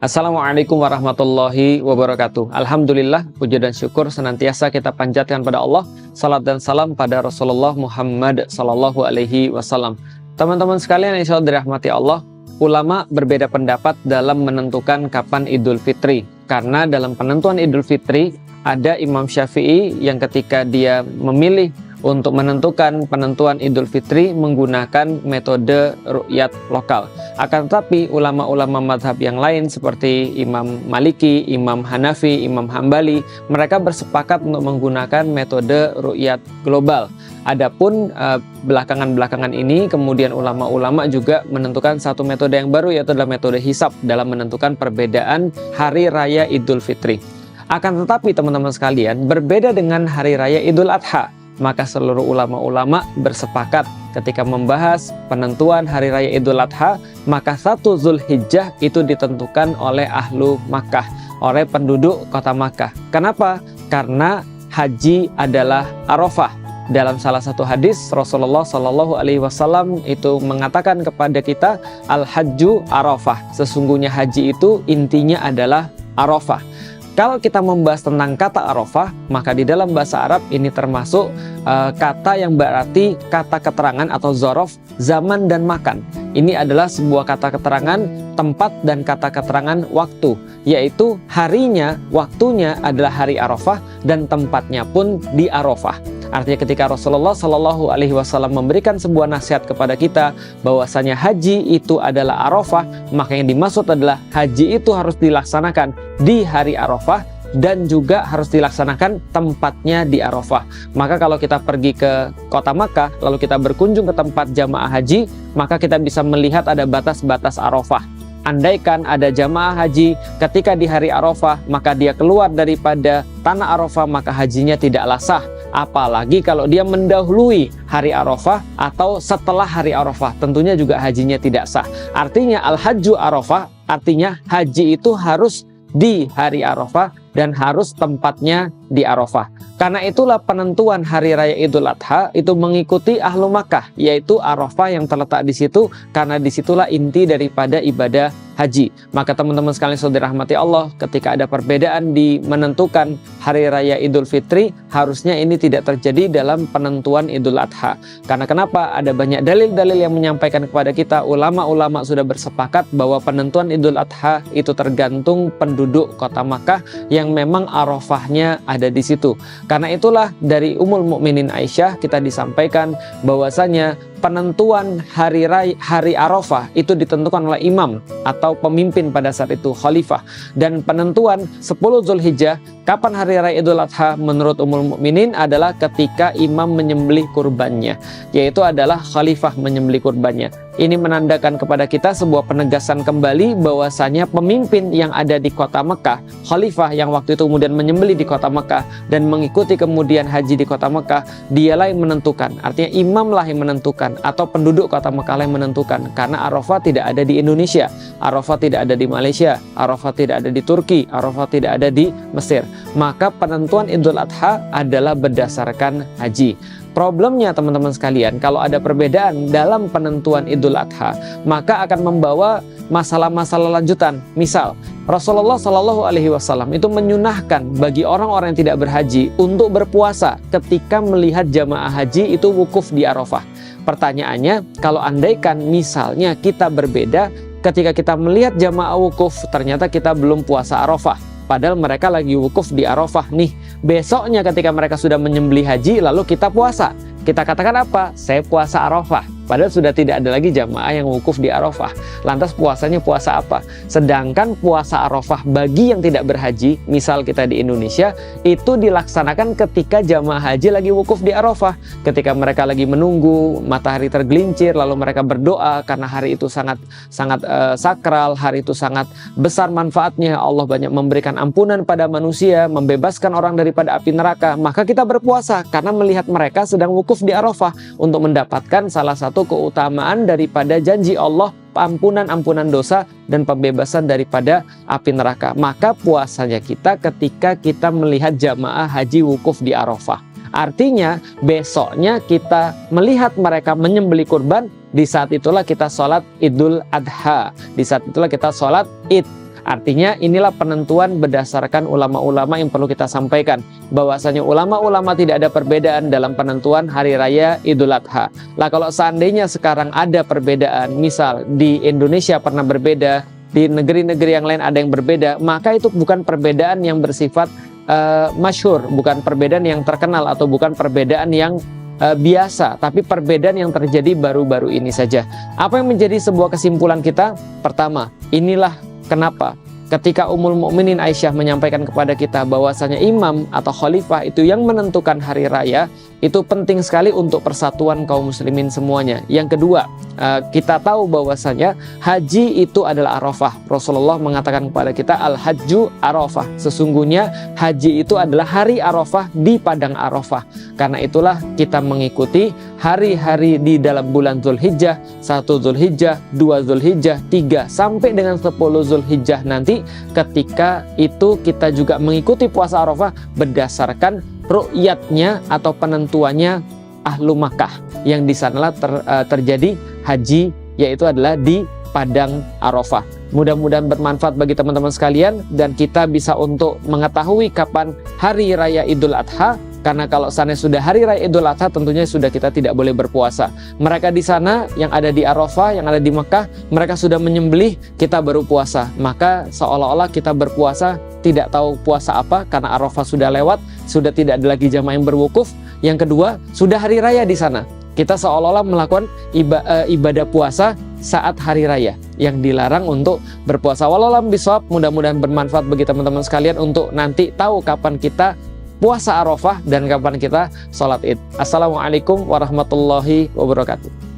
Assalamualaikum warahmatullahi wabarakatuh. Alhamdulillah, puja dan syukur senantiasa kita panjatkan pada Allah. Salat dan salam pada Rasulullah Muhammad sallallahu alaihi wasallam. Teman-teman sekalian yang insyaallah dirahmati Allah, ulama berbeda pendapat dalam menentukan kapan Idul Fitri. Karena dalam penentuan Idul Fitri ada Imam Syafi'i yang ketika dia memilih untuk menentukan penentuan Idul Fitri menggunakan metode ru'yat lokal. Akan tetapi ulama-ulama madhab yang lain seperti Imam Maliki, Imam Hanafi, Imam Hambali, mereka bersepakat untuk menggunakan metode ru'yat global. Adapun belakangan-belakangan ini kemudian ulama-ulama juga menentukan satu metode yang baru, yaitu adalah metode hisab dalam menentukan perbedaan hari raya Idul Fitri. Akan tetapi teman-teman sekalian, berbeda dengan hari raya Idul Adha, maka seluruh ulama-ulama bersepakat ketika membahas penentuan hari raya Idul Adha, maka 1 Zulhijjah itu ditentukan oleh ahlu Makkah, oleh penduduk kota Makkah. Kenapa? Karena haji adalah Arafah. Dalam salah satu hadis Rasulullah Shallallahu Alaihi Wasallam itu mengatakan kepada kita, al-hajju Arafah. Sesungguhnya haji itu intinya adalah Arafah. Kalau kita membahas tentang kata Arafah, maka di dalam bahasa Arab ini termasuk kata yang berarti kata keterangan atau zorof, zaman dan makan. Ini adalah sebuah kata keterangan tempat dan kata keterangan waktu, yaitu harinya, waktunya adalah hari Arafah dan tempatnya pun di Arafah. Artinya ketika Rasulullah Shallallahu Alaihi Wasallam memberikan sebuah nasihat kepada kita bahwasanya haji itu adalah Arafah, maka yang dimaksud adalah haji itu harus dilaksanakan di hari Arafah dan juga harus dilaksanakan tempatnya di Arafah. Maka kalau kita pergi ke kota Makkah lalu kita berkunjung ke tempat jamaah haji, maka kita bisa melihat ada batas-batas Arafah. Andaikan ada jamaah haji ketika di hari Arafah, maka dia keluar daripada tanah Arafah, maka hajinya tidaklah sah. Apalagi kalau dia mendahului hari Arafah atau setelah hari Arafah, tentunya juga hajinya tidak sah. Artinya al-hajju Arafah, artinya haji itu harus di hari Arafah dan harus tempatnya di Arafah. Karena itulah penentuan hari raya Idul Adha itu mengikuti ahlu Makkah, yaitu Arafah yang terletak di situ, karena disitulah inti daripada ibadah haji. Maka teman-teman sekalian saudara rahmati Allah, ketika ada perbedaan di menentukan hari raya Idul Fitri, harusnya ini tidak terjadi dalam penentuan Idul Adha. Karena kenapa? Ada banyak dalil-dalil yang menyampaikan kepada kita, ulama-ulama sudah bersepakat bahwa penentuan Idul Adha itu tergantung penduduk kota Makkah yang memang Arafahnya ada di situ. Karena itulah dari Ummul Mukminin Aisyah kita disampaikan bahwasanya penentuan hari Arafah itu ditentukan oleh imam atau pemimpin pada saat itu, khalifah. Dan penentuan 10 Zulhijjah kapan hari raya Idul Adha menurut Ummul Mukminin adalah ketika imam menyembelih kurbannya, yaitu adalah khalifah menyembelih kurbannya. Ini menandakan kepada kita sebuah penegasan kembali bahwasanya pemimpin yang ada di kota Mekah, khalifah yang waktu itu kemudian menyembelih di kota Mekah dan mengikuti kemudian haji di kota Mekah, dialah yang menentukan. Artinya imamlah yang menentukan atau penduduk kota Mekah yang menentukan. Karena Arafah tidak ada di Indonesia, Arafah tidak ada di Malaysia, Arafah tidak ada di Turki, Arafah tidak ada di Mesir. Maka penentuan Idul Adha adalah berdasarkan haji. Problemnya teman-teman sekalian, kalau ada perbedaan dalam penentuan Idul Adha, maka akan membawa masalah-masalah lanjutan. Misal, Rasulullah Shallallahu Alaihi Wasallam itu menyunahkan bagi orang-orang yang tidak berhaji untuk berpuasa ketika melihat jamaah haji itu wukuf di Arafah. Pertanyaannya, kalau andaikan misalnya kita berbeda ketika kita melihat jamaah wukuf, ternyata kita belum puasa Arafah, padahal mereka lagi wukuf di Arafah nih. Besoknya ketika mereka sudah menyembelih haji lalu kita puasa, kita katakan apa? Saya puasa Arafah. Padahal sudah tidak ada lagi jamaah yang wukuf di Arafah. Lantas puasanya puasa apa? Sedangkan puasa Arafah bagi yang tidak berhaji, misal kita di Indonesia, itu dilaksanakan ketika jamaah haji lagi wukuf di Arafah. Ketika mereka lagi menunggu matahari tergelincir, lalu mereka berdoa karena hari itu sangat sakral, hari itu sangat besar manfaatnya. Allah banyak memberikan ampunan pada manusia, membebaskan orang daripada api neraka. Maka kita berpuasa karena melihat mereka sedang wukuf di Arafah untuk mendapatkan salah satu keutamaan daripada janji Allah, ampunan dosa dan pembebasan daripada api neraka. Maka puasanya kita ketika kita melihat jamaah haji wukuf di Arafah. Artinya besoknya kita melihat mereka menyembelih kurban, di saat itulah kita sholat Idul Adha, di saat itulah kita sholat Id. Artinya inilah penentuan berdasarkan ulama-ulama yang perlu kita sampaikan, bahwasanya ulama-ulama tidak ada perbedaan dalam penentuan hari raya Idul Adha. Lah kalau seandainya sekarang ada perbedaan, misal di Indonesia pernah berbeda, di negeri-negeri yang lain ada yang berbeda, maka itu bukan perbedaan yang bersifat masyhur, bukan perbedaan yang terkenal, atau bukan perbedaan yang biasa, tapi perbedaan yang terjadi baru-baru ini saja. Apa yang menjadi sebuah kesimpulan kita? Pertama, inilah kenapa ketika Ummul Mukminin Aisyah menyampaikan kepada kita bahwasanya imam atau khalifah itu yang menentukan hari raya, itu penting sekali untuk persatuan kaum muslimin semuanya. Yang kedua, kita tahu bahwasanya haji itu adalah Arafah. Rasulullah mengatakan kepada kita, al-hajju Arafah. Sesungguhnya haji itu adalah hari Arafah di padang Arafah. Karena itulah kita mengikuti hari-hari di dalam bulan Zulhijjah, 1 Zulhijjah, 2 Zulhijjah, 3 sampai dengan 10 Zulhijjah nanti. Ketika itu kita juga mengikuti puasa Arafah berdasarkan ru'yatnya atau penentuannya Ahlu Makkah, yang di sanalah terjadi haji, yaitu adalah di padang Arafah. Mudah-mudahan bermanfaat bagi teman-teman sekalian, dan kita bisa untuk mengetahui kapan hari raya Idul Adha. Karena kalau sana sudah hari raya Idul Adha, tentunya sudah kita tidak boleh berpuasa. Mereka di sana yang ada di Arafah, yang ada di Mekah, mereka sudah menyembelih, kita baru puasa. Maka seolah-olah kita berpuasa tidak tahu puasa apa, karena Arafah sudah lewat, sudah tidak ada lagi jamaah yang berwukuf. Yang kedua, sudah hari raya di sana. Kita seolah-olah melakukan ibadah puasa saat hari raya, yang dilarang untuk berpuasa. Wallahu a'lam bishawab. Mudah-mudahan bermanfaat bagi teman-teman sekalian untuk nanti tahu kapan kita puasa Arafah dan kapan kita sholat Id. Assalamualaikum warahmatullahi wabarakatuh.